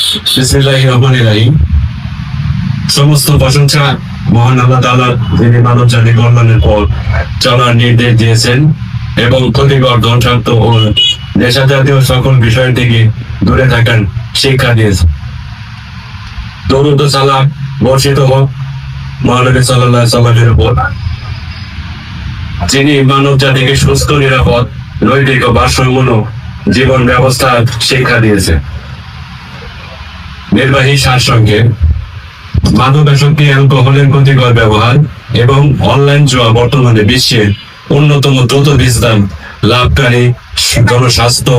বিসমিল্লাহির রহমানির রহিম। সমস্ত প্রশংসা মহান আল্লাহ তাআলার, যিনি মানব জাতির কল্যাণের পর চলার নির্দেশ দিয়েছেন এবং ক্ষতিকর ধ্বংসাত্ম ও নেশা জাতীয় সকল বিষয় থেকে দূরে থাকার শিক্ষা দিয়েছেন। দরুদ ও সালাম বর্ষিত হোক মহানবী সাল্লাল্লাহু আলাইহি ওয়াসাল্লামের উপর, যিনি মানব জাতিকে সুস্থ, নিরাপদ, নৈতিক ও ভারসাম্যপূর্ণ জীবন ব্যবস্থার শিক্ষা দিয়েছেন। নির্বাহী সারসংক্ষেপ: মাদকাসক্তি, অ্যালকোহলের ক্ষতিকর ব্যবহার এবং অনলাইন জুয়া বর্তমানে বিশ্বের অন্যতম দ্রুত বিস্তার লাভকারী জনস্বাস্থ্য,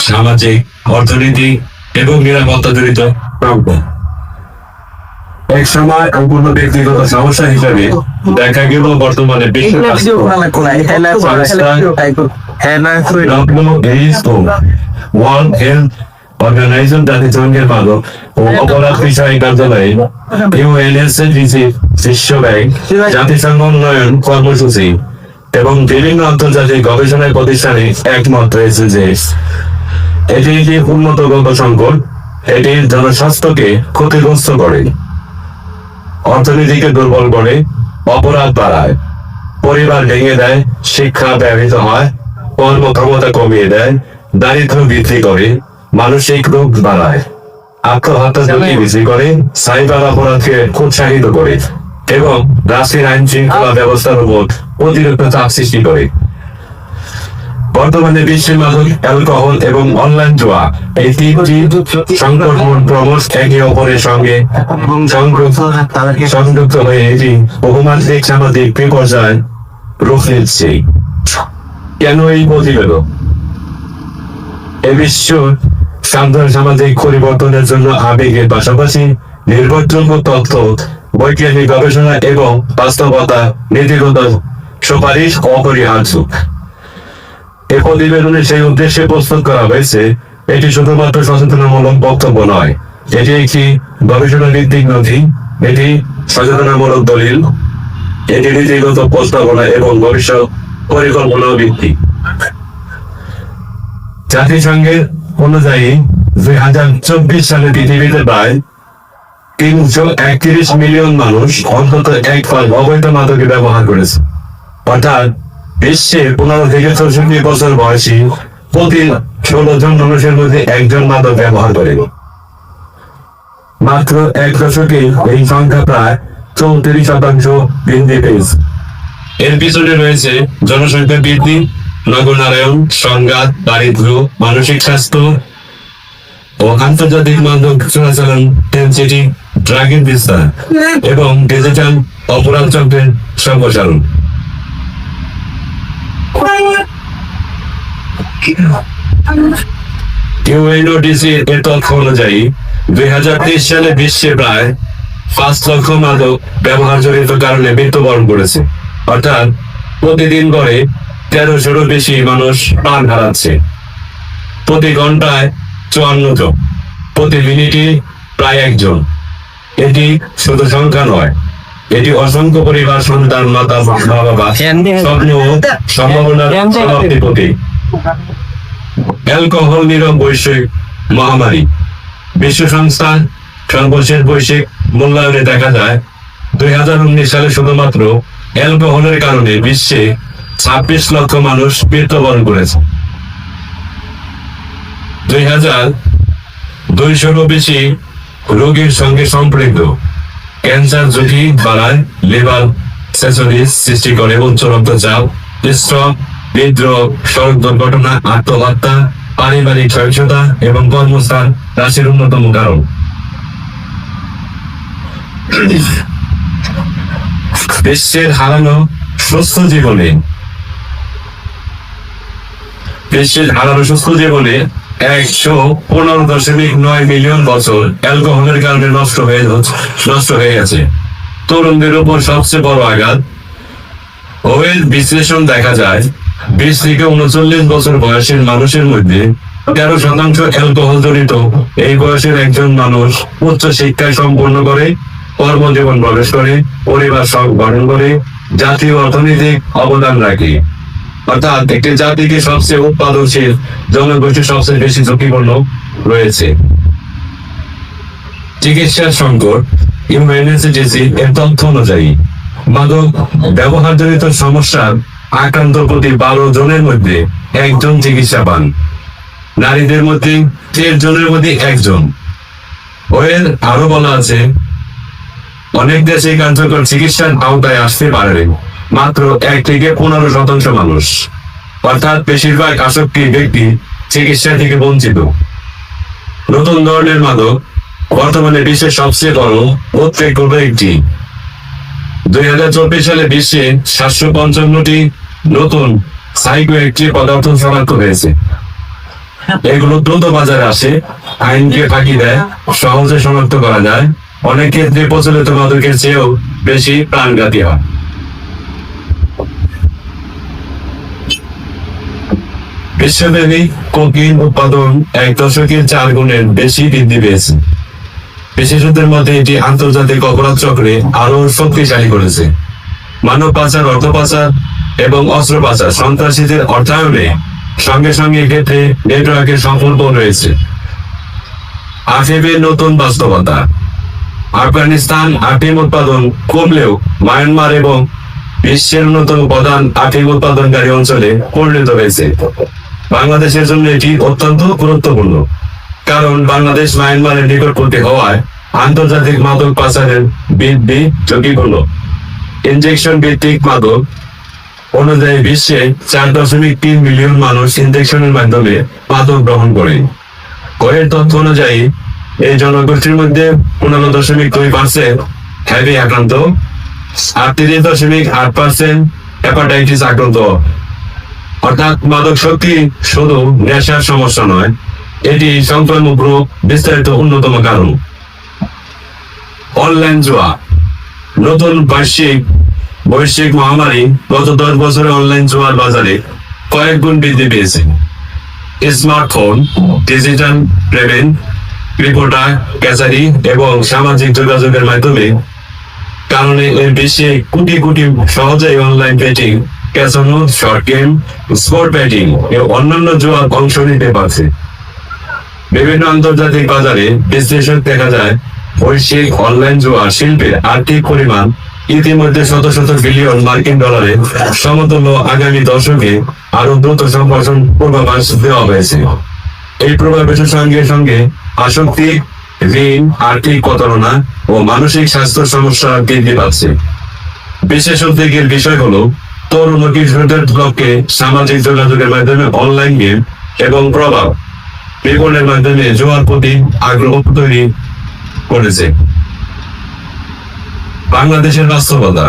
সামাজিক, অর্থনীতি এবং নিরাপত্তা জড়িত প্রবলেম। এক সময় অপূর্ণ ব্যক্তিগত সমস্যা হিসেবে দেখা গেল বর্তমানে বিশ্ব ওয়ার্ল্ড হেলথ অর্গানাইজেশন জাতিসংঘের মাদক ও অপরাধ বিষয়ক কার্যালয় ইউএনএসসিডিসি, বিশ্ব ব্যাংক, জাতিসংঘ উন্নয়ন কর্মসূচি এবং বিভিন্ন আন্তর্জাতিক গবেষণা প্রতিষ্ঠানে একমত হয়েছে যে এটি একটি উন্নতগত সংকট। এটি জনস্বাস্থ্যকে ক্ষতিগ্রস্ত করে, অর্থনীতিকে দুর্বল করে, অপরাধ বাড়ায়, পরিবার ভেঙে দেয়, শিক্ষা ব্যাহত হয়, কর্মক্ষমতা কমিয়ে দেয়, দারিদ্র্য বৃদ্ধি করে, মানসিক রোগ বাড়ায়, আত্মহত্যা ঝুঁকি বৃদ্ধি করে, সাইবার অপরাধকে উৎসাহিত করে এবং রাষ্ট্রের আইন শৃঙ্খলা ব্যবস্থার উপর অতিরিক্ত চাপ সৃষ্টি করে। বর্তমানে বিশ্বে মাদক, অ্যালকোহল এবং অনলাইন জুয়া এই তিনটি সংকটময় ক্রমশ একে অপরের সঙ্গে সংযুক্ত হয়ে এটি বহুমাত্রিক সামাজিক বিপর্যয় রূপ নিচ্ছে। কেন এই প্রতিবেদন? এ বিশ্ব সামাজিক পরিবর্তনের জন্য আবেগের পাশাপাশি নির্ভরযোগ্য তথ্য, বৈজ্ঞানিক গবেষণা এবং বাস্তবতা নীতিগত সুপারিশ অপরিহার্য। এ প্রতিবেদনে সেই উদ্দেশ্যে প্রস্তুত করা হয়েছে। এটি শুধুমাত্র সচেতনামূলক বক্তব্য নয়, এটি একটি গবেষণা ভিত্তিক নথি, এটি সচেতনামূলক দলিল, এটি নীতিগত প্রস্তাবনা এবং ভবিষ্যৎ পরিকল্পনা ভিত্তিক। জাতিসংঘের অনুযায়ী 2024 সালে পৃথিবীতে প্রায় 331 মিলিয়ন মানুষ অন্তত একবার অবৈধ মাদকে ব্যবহার করেছে। অর্থাৎ বিশ্বে 15 থেকে 64 বছর বয়সী প্রতি 16 জন মানুষের মধ্যে একজন মাদক ব্যবহার করে। মাত্র এক দশকে এই সংখ্যা প্রায় 34% বৃদ্ধি পেয়েছে। এর পিছনে রয়েছে জনসংখ্যা বৃদ্ধি, নগরায়ন, সংঘাত, দারিদ্র্য, মানসিক স্বাস্থ্য ও আন্তর্জাতিক মাদক চোরাচালান, ডেনসিটি, ড্রাগের বিস্তার এবং ডিজিটাল অপরাধ চক্রের সম্প্রসারণ। ইউএনওডিসি এর তথ্য অনুযায়ী 2023 সালে বিশ্বে প্রায় 5 লক্ষ মাদক ব্যবহার জনিত কারণে মৃত্যুবরণ করেছে। অর্থাৎ প্রতিদিন গড়ে 1300-রও বেশি মানুষ প্রাণ হারাচ্ছে। প্রতি ঘন্টায় 54 জন, প্রতি মিনিটে প্রায় 1 জন। এটি শুধু সংখ্যা নয়, এটি অসংখ্য পরিবার, সন্তান, মাতা, বাবা, স্বপ্ন ও সম্ভাবনার সমাপ্তির প্রতীক। অ্যালকোহল নীরব বৈশ্বিক মহামারী। বিশ্ব সংস্থা সর্বশেষ বৈশ্বিক মূল্যায়নে দেখা যায় 2019 সালে শুধুমাত্র অ্যালকোহলের কারণে বিশ্বে 26 লক্ষ মানুষ মৃত্যুবরণ করেছে। 2200-রও বেশি রোগীর সঙ্গে সম্পৃক্ত। ক্যান্সার ঝুঁকি বাড়ায়, লিভার সিরোসিস সৃষ্টি করে, উচ্চ রক্তচাপ, স্ট্রোক, হৃদরোগ, সড়ক দুর্ঘটনা, আত্মহত্যা, পারিবারিক সহিংসতা এবং কর্মস্থান হ্রাসের অন্যতম কারণ। বিশ্বের হারানো সুস্থ জীবনে 115.9 মিলিয়ন বছর অ্যালকোহলের কারণে নষ্ট হয়ে গেছে। তরুণদের উপর সবচেয়ে বড় আঘাত। ওয়েল বিশ্লেষণ দেখা যায় 20 থেকে 39 বছর বয়সের মানুষের মধ্যে 13% অ্যালকোহল জড়িত। এই বয়সের একজন মানুষ উচ্চ শিক্ষায় সম্পন্ন করে, কর্মজীবন প্রবেশ করে, পরিবার গঠন করে, জাতীয় অর্থনৈতিক অবদান রাখে। অর্থাৎ একটি জাতিকে সবচেয়ে উৎপাদনশীল জনগোষ্ঠী সবচেয়ে বেশি ঝুঁকিপূর্ণ রয়েছে। চিকিৎসা সংকট ইউএনএসিডিসি এর তথ্য অনুযায়ী মাদক ব্যবহারজনিত সমস্যার আক্রান্ত প্রতি 12 জনের মধ্যে একজন চিকিৎসা পান। নারীদের মধ্যে 13 জনের মধ্যে একজন। ওয়েল আরো বলা আছে, অনেক দেশে কার্যকর চিকিৎসার আওতায় আসতে পারে মাত্র 1 থেকে 15% মানুষ, অর্থাৎ বেশিরভাগ আসক্তি ব্যক্তি চিকিৎসা থেকে বঞ্চিত। নতুন ধরনের মাদক বর্তমানে বিশ্বের সবচেয়ে বড় উদ্বেগগুলো একটি। 2024 সালে বিশ্বে 755টি নতুন সাইকোঅ্যাক্টিভ পদার্থ শনাক্ত হয়েছে। এগুলো দ্রুত বাজারে আসে, আইনকে ফাঁকি দেয়, সহজে শনাক্ত করা যায়, অনেক ক্ষেত্রে প্রচলিত মাদকের চেয়েও বেশি প্রাণঘাতী হয়। বিশ্বব্যাপী কোকিন উৎপাদন 1 দশকে 4 গুণের বেশি বৃদ্ধি পেয়েছে। বিশেষজ্ঞদের মতে এটি আন্তর্জাতিক অপরাধ চক্রে আরো শক্তিশালী করেছে। মানব পাচার, অর্থ পাচার এবং অস্ত্র পাচার, সন্ত্রাসীদের অর্থায়নে সঙ্গে সঙ্গে ক্ষেত্রে নেটওয়ার্কের সম্পর্ক রয়েছে। আফিমের নতুন বাস্তবতা। আফগানিস্তান আফিম উৎপাদন কমলেও মায়ানমার এবং বিশ্বের অন্যতম প্রধান আফিম উৎপাদনকারী অঞ্চলে পরিণত হয়েছে। বাংলাদেশের জন্য এটি অত্যন্ত গুরুত্বপূর্ণ, কারণ বাংলাদেশ মায়ানমারের নিকটবর্তী হওয়ায় আন্তর্জাতিক মাদক পাচারের বৃদ্ধি ঝুঁকিপূর্ণ। ইনজেকশন ভিত্তিক মাদক অনুযায়ী বিশ্বে 4.3 মিলিয়ন মানুষ ইনজেকশনের মাধ্যমে মাদক গ্রহণ করে। এর তথ্য অনুযায়ী এই জনগোষ্ঠীর মধ্যে 15.2% হ্যাভি আক্রান্ত আর 30.8% হেপাটাইটিস আক্রান্ত। অর্থাৎ মাদক শক্তি শুধু নেশার সমস্যা নয়, এটি সংক্রামক রোগ বিস্তারিত অন্যতম কারণ। অনলাইন জুয়া নতুন বৈশ্বিক মহামারী গত 10 বছরে অনলাইন জুয়ার বাজারে কয়েক গুণ বৃদ্ধি পেয়েছে। স্মার্টফোন, ডিজিটাল পেমেন্ট, ক্রিপ্টো ক্যাচারি এবং সামাজিক যোগাযোগের মাধ্যমে কারণে এই বিশ্বে কোটি কোটি সহজেই online betting, casino, short game, sport betting এবং অন্যান্য জুয়ার অংশ নিতে পারছে। বিভিন্ন আন্তর্জাতিক বাজারে বিশ্লেষণ দেখা যায় বৈশ্বিক অনলাইন জুয়া শিল্পের আর্থিক পরিমাণ ইতিমধ্যে শত শত বিলিয়ন মার্কিন ডলারের সমতুল্য। আগামী দশকে আরো দ্রুত সম্প্রসারণ পূর্বাভাস দেওয়া হয়েছে। এই প্রভাবের সঙ্গে সঙ্গে আসক্তি, ঋণ, আর্থিক প্রতারণা ও মানসিক স্বাস্থ্য সমস্যা বৃদ্ধি পাচ্ছে। বিশেষ উদ্বেগের বিষয় হলো তরুণ ও কিশোরদের লক্ষ্যে সামাজিক যোগাযোগের মাধ্যমে অনলাইন গেম এবং প্রভাব বিপণের মাধ্যমে জুয়ার প্রতি আগ্রহ তৈরি করেছে। বাংলাদেশের বাস্তবতা।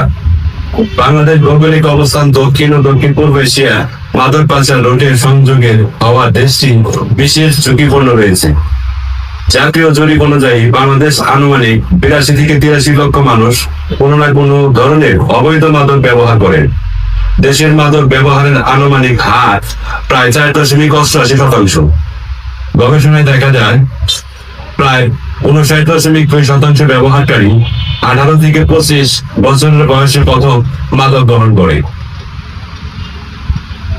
বাংলাদেশ ভৌগোলিক অবস্থান দক্ষিণ ও দক্ষিণ পূর্ব এশিয়া মাদক পাচার রুটের সংযোগের হওয়া দেশটি বিশেষ ঝুঁকিপূর্ণ রয়েছে। জাতীয় জরিপ অনুযায়ী বাংলাদেশ আনুমানিক 82 থেকে 83 লক্ষ মানুষ কোনো না কোনো ধরনের অবৈধ মাদক ব্যবহার করেন। দেশের মাদক ব্যবহারের আনুমানিক হার প্রায় 4.88%। গবেষণায় দেখা যায় প্রায় 59.2% ব্যবহারকারী 18 থেকে 25 বছরের বয়সে প্রথম মাদক গ্রহণ করে।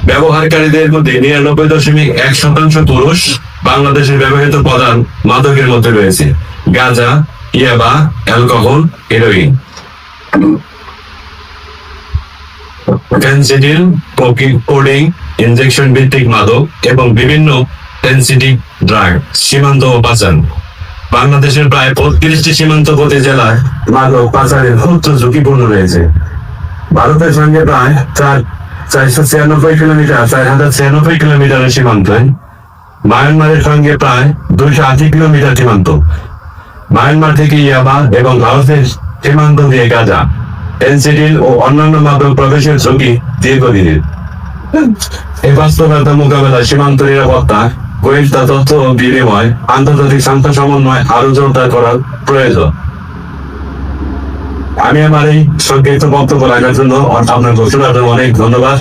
ব্যবহারকারীদের মধ্যে 99.1% পুরুষ। বাংলাদেশের ব্যবহৃত প্রধান মাদকের মধ্যে রয়েছে গাঁজা, ইয়াবা, alcohol, heroin, Phensedyl, coding, injection ভিত্তিক মাদক এবং বিভিন্ন সেনসিটিভ ড্রাগ। সীমান্ত ও পাচার। বাংলাদেশের প্রায় 35টি সীমান্তবর্তী জেলায় মাদক পাচারের উচ্চ ঝুঁকিপূর্ণ রয়েছে। ভারতের সঙ্গে প্রায় 496 কিলোমিটারের সীমান্তে, মায়ানমারের সঙ্গে প্রায় 280 কিলোমিটার সীমান্ত। মায়ানমার থেকে ইয়াবা এবং ভারতের সীমান্ত দিয়ে গাঁজা, ফেনসিডিল ও অন্যান্য মাদক প্রবেশের ঝুঁকি দীর্ঘদিনের। এই বাস্তবতা মোকাবেলায় সীমান্ত নিরাপত্তা, গোয়েন্দা তথ্য ও বিনিময়, আন্তর্জাতিক শান্তি সমন্বয় আরো জোরদার করার প্রয়োজন। আমি আমার এই সংক্ষিপ্ত বক্তব্য রাখার জন্য আপনার ঘোষণার জন্য অনেক ধন্যবাদ।